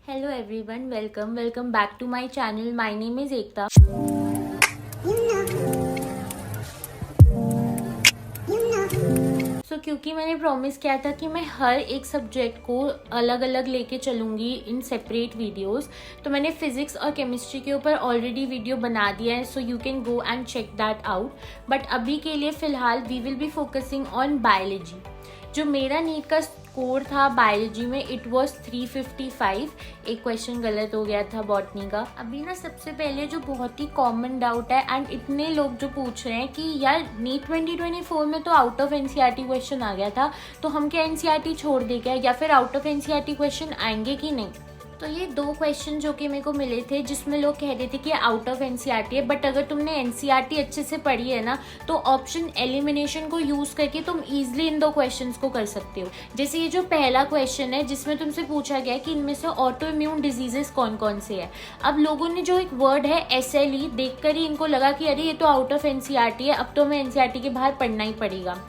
Hello everyone, welcome back to my channel. My name is Ekta. क्योंकि मैंने promise किया था कि मैं हर एक सब्जेक्ट को अलग अलग लेके चलूँगी इन सेपरेट वीडियोस, तो मैंने फिजिक्स और केमिस्ट्री के ऊपर ऑलरेडी वीडियो बना दिया है, so you can go and check that out. But अभी के लिए फ़िलहाल we will be focusing on biology. जो मेरा नीट का स्कोर था बायोलॉजी में इट वाज 355. एक क्वेश्चन गलत हो गया था बॉटनी का. अभी ना सबसे पहले जो बहुत ही कॉमन डाउट है एंड इतने लोग जो पूछ रहे हैं कि यार नीट 2024 में तो आउट ऑफ एनसीईआरटी क्वेश्चन आ गया था, तो हम क्या एनसीईआरटी छोड़ दे क्या, या फिर आउट ऑफ एनसीईआरटी क्वेश्चन आएंगे कि नहीं. तो ये दो क्वेश्चन जो कि मेरे को मिले थे जिसमें लोग कह रहे थे कि आउट ऑफ एनसीईआरटी है, बट अगर तुमने एनसीईआरटी अच्छे से पढ़ी है ना तो ऑप्शन एलिमिनेशन को यूज़ करके तुम ईजिली इन दो क्वेश्चंस को कर सकते हो. जैसे ये जो पहला क्वेश्चन है जिसमें तुमसे पूछा गया कि इनमें से ऑटो इम्यून डिजीजेस कौन कौन से है. अब लोगों ने जो एक वर्ड है SLE देखकर ही इनको लगा कि अरे ये तो आउट ऑफ एनसीईआरटी है, अब तो हमें एनसीईआरटी के बाहर पढ़ना ही पड़ेगा.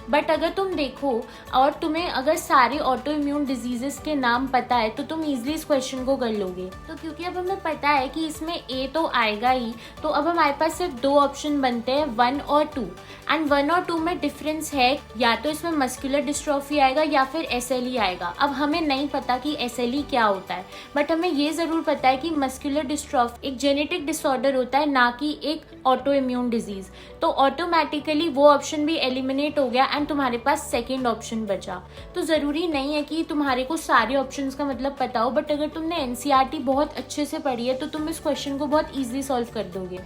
बट अगर तुम देखो और तुम्हें अगर सारे ऑटो इम्यून डिजीजेस के नाम पता है तो तुम इजीली इस क्वेश्चन को कर लोगे. तो क्योंकि अब हमें पता है कि इसमें A तो आएगा ही, तो अब हमारे पास सिर्फ दो ऑप्शन बनते हैं 1 और 2. एंड 1 और 2 में डिफरेंस है, या तो इसमें मस्कुलर डिस्ट्रॉफी आएगा या फिर SLE आएगा. अब हमें नहीं पता कि SLE क्या होता है, बट हमें ये ज़रूर पता है कि मस्कुलर डिस्ट्रॉफी एक जेनेटिक डिसऑर्डर होता है, ना कि एक ऑटो इम्यून डिजीज़. तो ऑटोमेटिकली वो ऑप्शन भी एलिमिनेट हो गया एंड तुम्हारे पास सेकंड ऑप्शन बचा. तो ज़रूरी नहीं है कि तुम्हारे को सारे ऑप्शंस का मतलब पता हो, बट अगर तुमने एनसीईआरटी बहुत अच्छे से पढ़ी है तो तुम इस क्वेश्चन को बहुत ईजिली सॉल्व कर दोगे.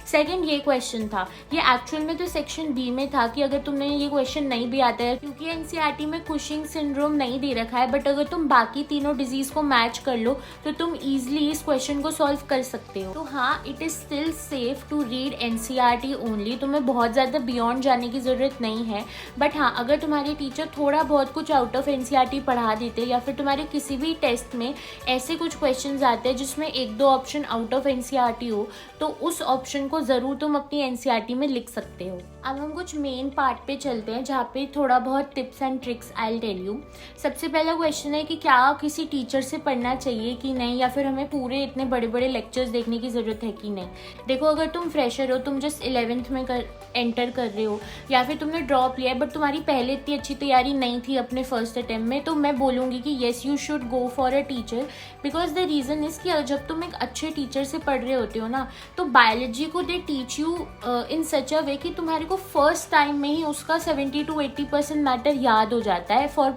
सेकंड ये क्वेश्चन था, ये एक्चुअल में तो सेक्शन बी में था कि अगर तुमने ये क्वेश्चन नहीं भी आता है क्योंकि एनसीईआरटी में कुशिंग सिंड्रोम नहीं दे रखा है, बट अगर तुम बाकी तीनों डिजीज़ को मैच कर लो तो तुम ईजिली इस क्वेश्चन को सॉल्व कर सकते हो. तो हाँ, it is still safe to read NCERT only. तुम्हें बहुत ज़्यादा बियॉन्ड जाने की ज़रूरत नहीं है. बट हाँ, अगर तुम्हारे टीचर थोड़ा बहुत कुछ आउट ऑफ एनसीईआरटी पढ़ा देते या फिर तुम्हारे किसी भी टेस्ट में ऐसे कुछ क्वेश्चंस आते हैं जिसमें एक दो ऑप्शन आउट ऑफ एनसीईआरटी हो, तो उस ऑप्शन को ज़रूर तुम अपनी एनसीईआरटी में लिख सकते हो. अब हम कुछ मेन पार्ट पे चलते हैं जहाँ पे थोड़ा बहुत tips and tricks I will tell you. सबसे पहला क्वेश्चन है कि क्या किसी टीचर से पढ़ना चाहिए कि नहीं, या फिर हमें पूरे इतने बड़े बड़े लेक्चर्स देखने की ज़रूरत है कि नहीं. देखो, अगर तुम फ्रेशर हो, तुम जस्ट 11th में एंटर कर रहे हो, या फिर तुमने ड्रॉप लिया है बट तुम्हारी पहले इतनी अच्छी तैयारी नहीं थी अपने फर्स्ट अटेम्प्ट में, तो मैं बोलूँगी कि yes you should go for a teacher. Because the reason is कि जब तुम एक अच्छे टीचर से पढ़ रहे होते हो ना, तो बायोलॉजी को दे टीच यू इन सच अ वे कि तुम्हारे को फर्स्ट टाइम में ही उसका 70 to 80% मैटर याद हो जाता है फॉर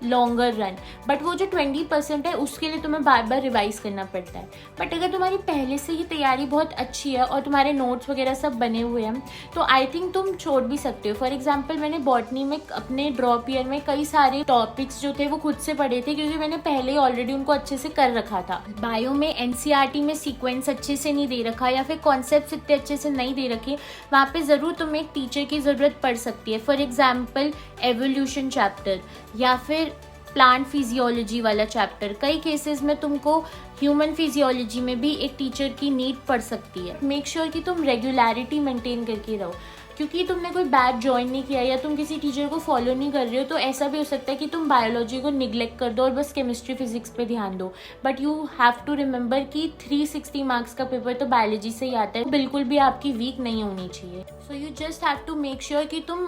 लॉन्गर रन. बट वो जो 20% है उसके लिए तुम्हें बार बार रिवाइज करना पड़ता है. बट अगर तुम्हारी पहले से ही तैयारी बहुत अच्छी है और तुम्हारे नोट्स वगैरह सब बने हुए हैं, तो आई थिंक तुम छोड़ भी सकते हो. फॉर एग्जाम्पल, मैंने बॉटनी में अपने ड्रॉप ईयर में कई सारे टॉपिक्स जो थे वो खुद से पढ़े थे, क्योंकि मैंने पहले ही ऑलरेडी उनको अच्छे से कर रखा था. बायो में एनसीईआरटी में सीक्वेंस अच्छे से नहीं दे रखा या फिर कॉन्सेप्ट्स इतने अच्छे से नहीं दे रखे, वहाँ पे ज़रूर तुम्हें एक टीचर की ज़रूरत पड़ सकती है. फॉर एग्जाम्पल, एवोल्यूशन चैप्टर या फिर प्लांट फिजियोलॉजी वाला चैप्टर. कई केसेस में तुमको ह्यूमन फिजियोलॉजी में भी एक टीचर की नीड पड़ सकती है. मेक श्योर कि तुम रेगुलरिटी मेंटेन करके रहो, क्योंकि तुमने कोई बैच ज्वाइन नहीं किया या तुम किसी टीचर को फॉलो नहीं कर रहे हो, तो ऐसा भी हो सकता है कि तुम बायोलॉजी को निगलेक्ट कर दो और बस केमिस्ट्री फिजिक्स पे ध्यान दो. But you have to remember कि 360 मार्क्स का पेपर तो बायोलॉजी से ही आता है, बिल्कुल भी आपकी वीक नहीं होनी चाहिए. So you just have to make sure कि तुम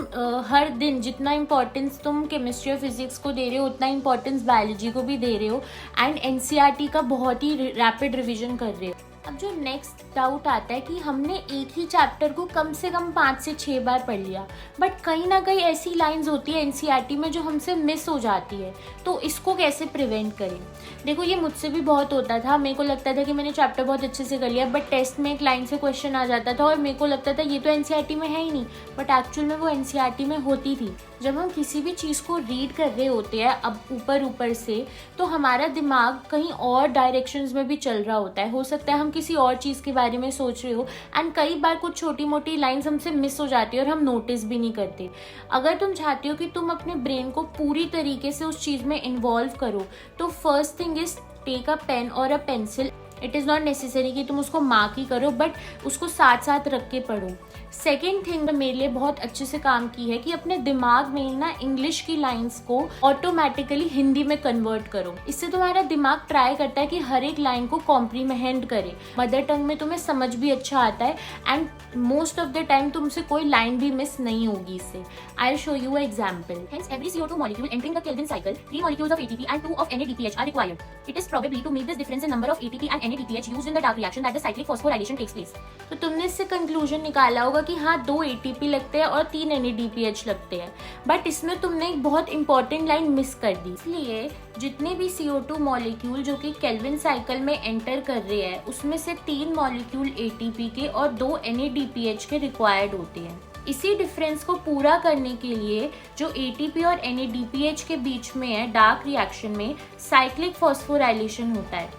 हर दिन जितना इंपॉर्टेंस तुम केमिस्ट्री और फिजिक्स को दे रहे हो उतना इंपॉर्टेंस बायोलॉजी को भी दे रहे हो, एंड एनसीईआरटी का बहुत ही रैपिड रिविजन कर रहे हो. अब जो नेक्स्ट डाउट आता है कि हमने एक ही चैप्टर को कम से कम 5 से 6 बार पढ़ लिया, बट कहीं ना कहीं ऐसी लाइंस होती है एनसीईआरटी में जो हमसे मिस हो जाती है, तो इसको कैसे प्रिवेंट करें. देखो, ये मुझसे भी बहुत होता था. मेरे को लगता था कि मैंने चैप्टर बहुत अच्छे से कर लिया, बट टेस्ट में एक लाइन से क्वेश्चन आ जाता था और मेरे को लगता था ये तो एनसीईआरटी में है ही नहीं, बट एक्चुअल में वो एनसीईआरटी में होती थी. जब हम किसी भी चीज़ को रीड कर रहे होते हैं अब ऊपर से, तो हमारा दिमाग कहीं और डायरेक्शंस में भी चल रहा होता है. हो सकता है हम किसी और चीज़ के बारे में सोच रहे हो, एंड कई बार कुछ छोटी मोटी लाइंस हमसे मिस हो जाती है और हम नोटिस भी नहीं करते. अगर तुम चाहते हो कि तुम अपने ब्रेन को पूरी तरीके से उस चीज़ में इन्वॉल्व करो, तो first thing is take a pen और a pencil it is not necessary कि तुम उसको मार्क ही करो, बट उसको साथ साथ रख के पढ़ो। सेकेंड थिंग मेरे लिए बहुत अच्छे से काम की है कि अपने दिमाग में ना इंग्लिश की लाइंस को ऑटोमेटिकली हिंदी में कन्वर्ट करो। इससे तुम्हारा दिमाग ट्राई करता है कि हर एक लाइन को कॉम्प्रीहेंड करे। मदर टंग में तुम्हें समझ भी अच्छा आता है and most of the time तुमसे कोई लाइन भी मिस नहीं होगी इससे। I will show you a example. Hence, every CO2 molecule entering the Kelvin cycle, 3 molecules of ATP and 2 of NADPH are required. It is probably to meet this difference in number of ATP and NADPH used in the dark reaction that the cyclic phosphorylation takes place. तो तुमने इससे conclusion निकाला होगा कि हाँ 2 ATP लगते हैं और 3 NADPH लगते हैं, बट इसमें तुमने एक बहुत इंपॉर्टेंट लाइन मिस कर दी। इसलिए जितने भी CO2 मॉलिक्यूल जो कि केल्विन साइकिल में एंटर कर रहे हैं उसमें से 3 मॉलिक्यूल ATP के और 2 NADPH के रिक्वायर्ड होते हैं। इसी डिफरेंस को पूरा करने के लिए जो ATP और NADPH के बीच में है डार्क रिएक्शन में साइक्लिक फॉस्फोराइलेशन होता है।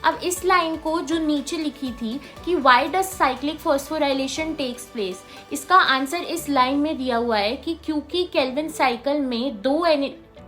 अब इस लाइन को जो नीचे लिखी थी कि why does cyclic phosphorylation take place, इसका आंसर इस लाइन में दिया हुआ है कि क्योंकि केल्विन साइकिल में 2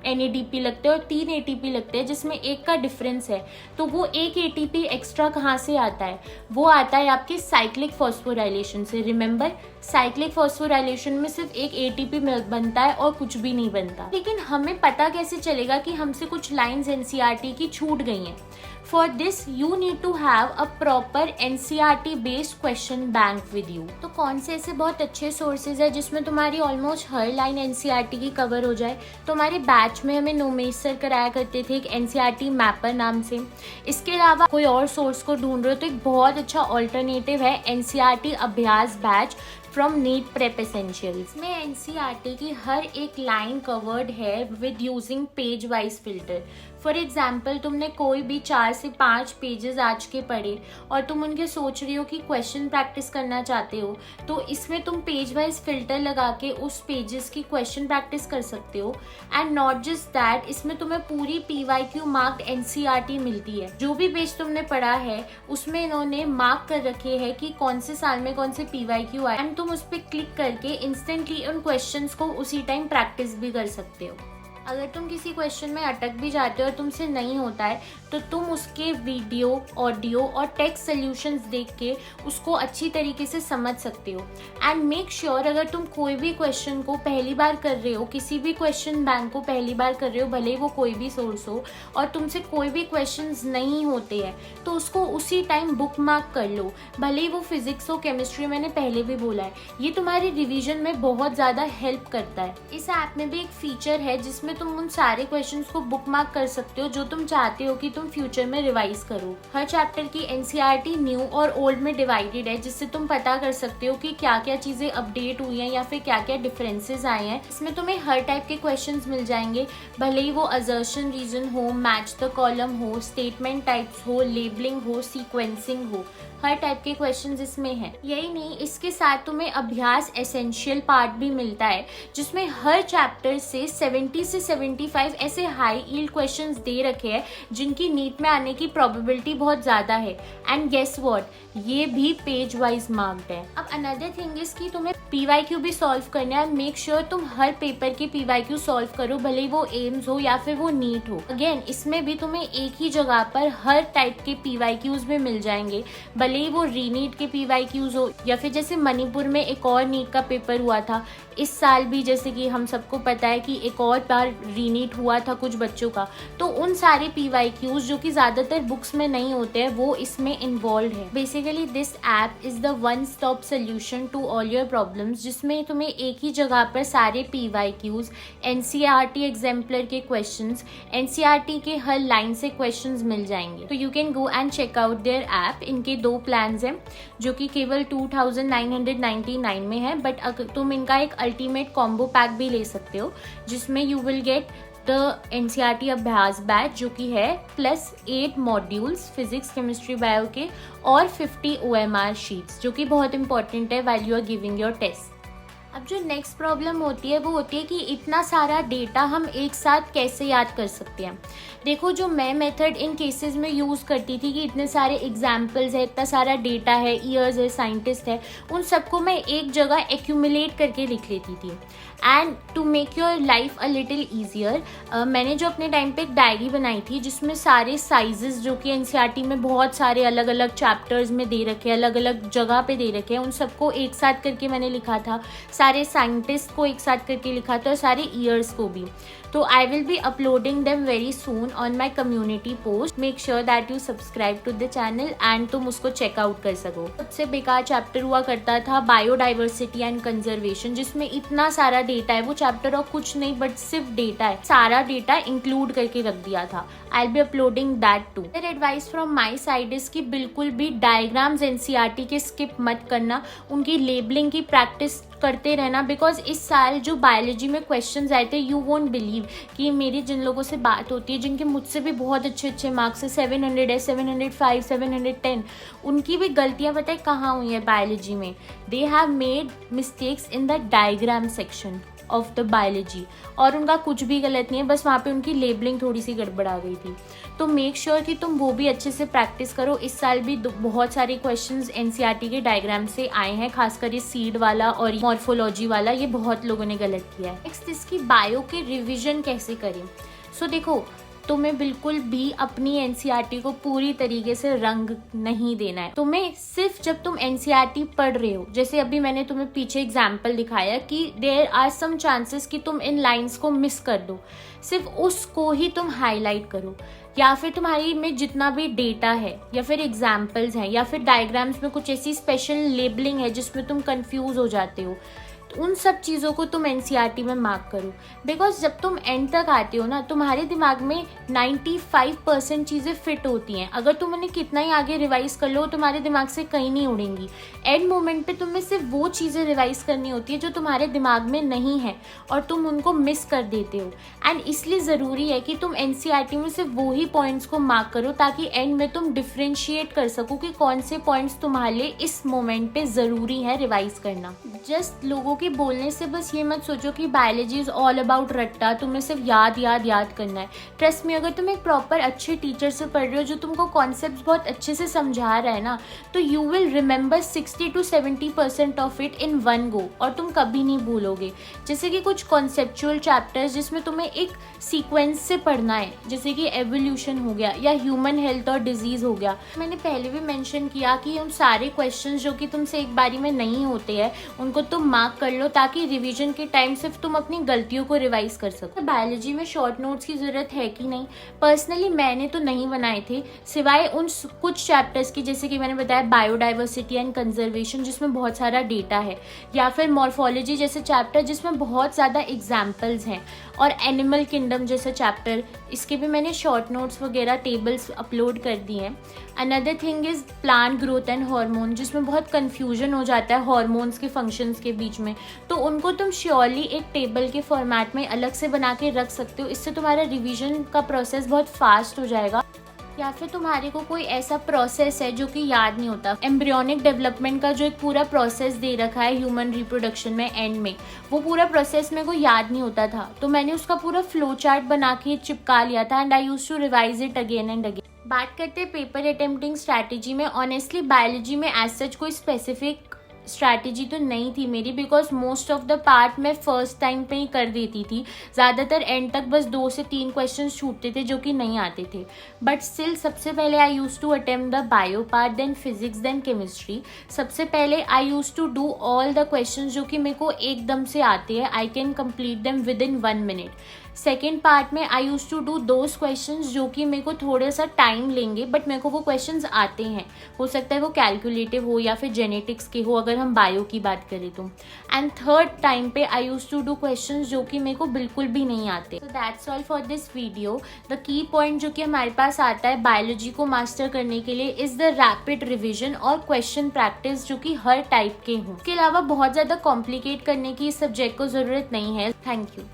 NADP लगते हैं और 3 ATP लगते हैं जिसमें एक का डिफरेंस है, तो वो एक ATP एक्स्ट्रा कहाँ से आता है, वो आता है आपके साइक्लिक फॉस्फोराइलेशन से। रिमेंबर, साइक्लिक फॉस्फोराइलेशन में सिर्फ एक ATP बनता है और कुछ भी नहीं बनता। लेकिन हमें पता कैसे चलेगा कि हमसे कुछ लाइंस NCERT की छूट गई हैं? For this, you need to have a proper NCERT based question bank with you. तो कौन से ऐसे बहुत अच्छे सोर्सेज है जिसमें तुम्हारी ऑलमोस्ट हर लाइन NCERT की कवर हो जाए? तो हमारे बैच में हमें नोमेश सर कराया करते थे एक NCERT मैपर नाम से। इसके अलावा कोई और सोर्स को ढूंढ रहे हो तो एक बहुत अच्छा ऑल्टरनेटिव है NCERT Abhyas batch from NEET prep essentials. में NCERT की हर एक लाइन कवर्ड है with using page wise filter. For example, तुमने कोई भी 4 से 5 पेजेस आज के पढ़े और तुम उनके सोच रही हो कि क्वेश्चन प्रैक्टिस करना चाहते हो, तो इसमें तुम पेज वाइज फिल्टर लगा के उस पेजेस की क्वेश्चन प्रैक्टिस कर सकते हो। एंड नॉट जस्ट दैट, इसमें तुम्हें पूरी PYQ मार्क्ड NCERT मिलती है। जो भी पेज तुमने पढ़ा है उसमें इन्होंने मार्क कर रखे हैं कि कौन से साल में कौन से PYQ आए, एंड तुम उस पर क्लिक करके इंस्टेंटली उन क्वेश्चंस को उसी टाइम प्रैक्टिस भी कर सकते हो। अगर तुम किसी क्वेश्चन में अटक भी जाते हो और तुमसे नहीं होता है तो तुम उसके वीडियो, ऑडियो और टेक्स्ट सॉल्यूशंस देख के उसको अच्छी तरीके से समझ सकते हो। एंड मेक श्योर, अगर तुम कोई भी क्वेश्चन को पहली बार कर रहे हो, किसी भी क्वेश्चन बैंक को पहली बार कर रहे हो, भले ही वो कोई भी सोर्स हो, और तुमसे कोई भी क्वेश्चंस नहीं होते हैं तो उसको उसी टाइम बुक मार्क कर लो। भले ही वो फिजिक्स हो, केमिस्ट्री, मैंने पहले भी बोला है, ये तुम्हारे रिविजन में बहुत ज़्यादा हेल्प करता है। इस ऐप में भी एक फीचर है जिसमें तुम उन सारे क्वेश्चंस को बुक मार्क कर सकते हो जो तुम चाहते हो कि तुम फ्यूचर में रिवाइज करो। हर चैप्टर की NCERT न्यू और ओल्ड में डिवाइडेड है, जिससे तुम पता कर सकते हो कि क्या क्या चीज़ें अपडेट हुई हैं या फिर क्या क्या डिफरेंसेस आए हैं। इसमें तुम्हें हर टाइप के क्वेश्चंस मिल जाएंगे, भले ही वो असर्शन रीजन हो, मैच द कॉलम हो, स्टेटमेंट टाइप्स हो, लेबलिंग हो, सीक्वेंसिंग हो, हर टाइप के क्वेश्चंस इसमें हैं। यही नहीं, इसके साथ तुम्हें अभ्यास एसेंशियल पार्ट भी मिलता है जिसमें हर चैप्टर से 70 से 75 ऐसे हाई यील्ड क्वेश्चंस दे रखे हैं जिनकी नीट में आने की प्रोबेबिलिटी बहुत ज़्यादा है। एंड गेस व्हाट, ये भी पेज वाइज मार्क्ड है। अब अनदर थिंग इज कि तुम्हें PYQ भी सॉल्व करना है। मेक श्योर तुम हर पेपर के PYQ सॉल्व करो, भले ही वो एम्स हो या फिर वो नीट हो। अगेन, इसमें भी तुम्हें एक ही जगह पर हर टाइप के PYQs भी मिल जाएंगे, भले ही वो रीनीट के PYQs हो या फिर जैसे मणिपुर में एक और नीट का पेपर हुआ था इस साल भी, जैसे कि हम सबको पता है कि एक और बार रीनीट हुआ था कुछ बच्चों का, तो उन सारे PYQs जो कि ज़्यादातर बुक्स में नहीं होते हैं वो इसमें इन्वॉल्व है। Basically this app is the one stop solution to all your problems, जिसमें तुम्हें एक ही जगह पर सारे PYQs, NCERT एग्जाम्पलर के क्वेश्चंस, NCERT के हर लाइन से क्वेश्चंस मिल जाएंगे। तो you can go and check out their app. इनके 2 प्लान्स हैं जो कि केवल 2999 में है, बट अगर तुम इनका एक अल्टीमेट कॉम्बो पैक भी ले सकते हो जिसमें you will get the NCERT Abhyas batch जो कि है plus 8 modules physics, chemistry, bio के और 50 OMR शीट्स जो कि बहुत इंपॉर्टेंट है while you are giving your test. अब जो नेक्स्ट प्रॉब्लम होती है वो होती है कि इतना सारा डेटा हम एक साथ कैसे याद कर सकते हैं। देखो, जो मैं मेथड इन केसेस में यूज़ करती थी कि इतने सारे एग्जाम्पल्स है, इतना सारा डेटा है, ईयर्स है, साइंटिस्ट है, उन सबको मैं एक जगह एक्यूमुलेट करके लिख लेती थी। And to make your life a little easier, मैंने जो अपने टाइम पे एक डायरी बनाई थी जिसमें सारे साइजेस जो कि एनसीईआरटी में बहुत सारे अलग अलग चैप्टर्स में दे रखे हैं, अलग अलग जगह पे दे रखे हैं, उन सबको एक साथ करके मैंने लिखा था, सारे साइंटिस्ट को एक साथ करके लिखा था और सारे ईयर्स को भी। तो I will be uploading them very soon on my community post. Make sure that you subscribe to the channel and तुम उसको चेकआउट कर सको। सबसे बेकार चैप्टर हुआ करता था बायोडाइवर्सिटी एंड कंजर्वेशन, जिसमें इतना सारा डेटा है। वो चैप्टर और कुछ नहीं बट सिर्फ डेटा है, सारा डेटा इंक्लूड करके रख दिया था। I will be uploading that too. मेरा advice from my side is कि बिल्कुल भी डायग्राम्स एनसीईआरटी के स्किप मत करना, उनकी लेबलिंग की प्रैक्टिस करते रहना। बिकॉज इस साल जो बायोलॉजी में क्वेश्चंस आए थे, यू वोंट बिलीव कि मेरी जिन लोगों से बात होती है जिनके मुझसे भी बहुत अच्छे अच्छे मार्क्स है, 700 है, 705, 710, उनकी भी गलतियां पता है कहाँ हुई है बायोलॉजी में। They have made mistakes in the diagram section of the biology, और उनका कुछ भी गलत नहीं है, बस वहाँ पे उनकी लेबलिंग थोड़ी सी गड़बड़ आ गई थी। तो मेक श्योर कि तुम वो भी अच्छे से प्रैक्टिस करो। इस साल भी बहुत सारे क्वेश्चंस एनसीईआरटी के डायग्राम से आए हैं, खासकर ये सीड वाला और मॉर्फोलॉजी वाला, ये बहुत लोगों ने गलत किया है। नेक्स्ट, इसकी बायो के रिविजन कैसे करें। सो देखो, तुम्हें बिल्कुल भी अपनी एनसीईआरटी को पूरी तरीके से रंग नहीं देना है। तुम्हें सिर्फ जब तुम एनसीईआरटी पढ़ रहे हो, जैसे अभी मैंने तुम्हें पीछे एग्जाम्पल दिखाया कि देयर आर सम चांसेस कि तुम इन लाइंस को मिस कर दो, सिर्फ उसको ही तुम हाईलाइट करो। या फिर तुम्हारी में जितना भी डेटा है या फिर एग्जाम्पल्स हैं या फिर डायग्राम्स में कुछ ऐसी स्पेशल लेबलिंग है जिसमें तुम कंफ्यूज हो जाते हो, उन सब चीज़ों को तुम एनसीईआरटी में मार्क करो। बिकॉज जब तुम एंड तक आते हो ना, तुम्हारे दिमाग में 95% चीज़ें फिट होती हैं। अगर तुम उन्हें कितना ही आगे रिवाइज कर लो, तुम्हारे दिमाग से कहीं नहीं उड़ेंगी। एंड मोमेंट पे तुम्हें सिर्फ वो चीज़ें रिवाइज करनी होती है जो तुम्हारे दिमाग में नहीं है और तुम उनको मिस कर देते हो। एंड इसलिए ज़रूरी है कि तुम एनसीईआरटी में सिर्फ वो ही पॉइंट्स को मार्क करो, ताकि एंड में तुम डिफ्रेंशिएट कर सको कि कौन से पॉइंट्स तुम्हारे लिए इस मोमेंट पे ज़रूरी है रिवाइज करना। जस्ट लोगों के बोलने से बस ये मत सोचो कि बायोलॉजी इज ऑल अबाउट रट्टा, तुम्हें सिर्फ याद करना है। ट्रस्ट में, अगर तुम एक प्रॉपर अच्छे टीचर से पढ़ रहे हो जो तुमको कॉन्सेप्ट्स बहुत अच्छे से समझा रहा है ना, तो you will remember 60 to 70% of it in one go, और तुम कभी नहीं भूलोगे। जैसे कि कुछ कॉन्सेप्चुअल चैप्टर्स जिसमें तुम्हें एक सीक्वेंस से पढ़ना है, जैसे कि एवोल्यूशन हो गया या ह्यूमन हेल्थ और डिजीज हो गया। मैंने पहले भी मेंशन किया कि उन सारे क्वेश्चंस जो कि तुमसे एक बारी में नहीं होते हैं, उनको तुम मार्क कर लो, ताकि रिवीजन के टाइम सिर्फ तुम अपनी गलतियों को रिवाइज कर सको। तो बायोलॉजी में शॉर्ट नोट्स की ज़रूरत है कि नहीं, पर्सनली मैंने तो नहीं बनाए थे, सिवाय उन कुछ चैप्टर्स की, जैसे कि मैंने बताया बायोडाइवर्सिटी एंड कंजर्वेशन जिसमें बहुत सारा डेटा है, या फिर मॉर्फोलॉजी जैसे चैप्टर जिसमें बहुत ज़्यादा एग्जाम्पल्स हैं, और एनिमल किंगडम जैसे चैप्टर, इसके भी मैंने शॉर्ट नोट्स वगैरह टेबल्स अपलोड कर दिए हैं। Another thing is plant growth and hormone, जिसमें बहुत कन्फ्यूजन हो जाता है हार्मोन्स के फंक्शंस के बीच में, तो उनको तुम श्योरली एक टेबल के फॉर्मेट में अलग से बना के रख सकते हो। इससे तुम्हारा रिवीजन का प्रोसेस बहुत फास्ट हो जाएगा। या फिर तुम्हारे को कोई ऐसा प्रोसेस है जो कि याद नहीं होता, एम्ब्रियोनिक डेवलपमेंट का जो एक पूरा प्रोसेस दे रखा है ह्यूमन रिप्रोडक्शन में एंड में, वो पूरा प्रोसेस मेरे को याद नहीं होता था, तो मैंने उसका पूरा फ्लो चार्ट बना के चिपका लिया था and I used to revise it again and again. बात करते हैं पेपर अटेम्प्टिंग स्ट्रैटेजी में। ऑनेस्टली बायोलॉजी में एज सच कोई स्पेसिफिक स्ट्रैटेजी तो नहीं थी मेरी, because most of the part मैं फर्स्ट टाइम पे ही कर देती थी। ज़्यादातर एंड तक बस 2 से 3 क्वेश्चन छूटते थे जो कि नहीं आते थे, बट स्टिल सबसे पहले I use to attempt the bio part, then physics, then chemistry. सबसे पहले I use to do all the question जो कि मेरे को एकदम से आते हैं, I can complete them within 1 minute. Second part में I use to do those questions जो कि मेरे को थोड़ा सा टाइम लेंगे, बट मेरे को वो क्वेश्चंस आते हैं। हो सकता है वो कैलकुलेटिव हो या फिर जेनेटिक्स के हो, अगर हम बायो की बात करें तो। एंड थर्ड टाइम पे आई यूज टू डू क्वेश्चंस जो कि मेरे को बिल्कुल भी नहीं आते। तो that's all for this video. The key point जो कि हमारे पास आता है बायोलॉजी को मास्टर करने के लिए इज द रैपिड रिविजन और क्वेश्चन प्रैक्टिस, जो कि हर टाइप के हों। इसके अलावा बहुत ज़्यादा कॉम्प्लिकेट करने की इस सब्जेक्ट को ज़रूरत नहीं है। Thank you.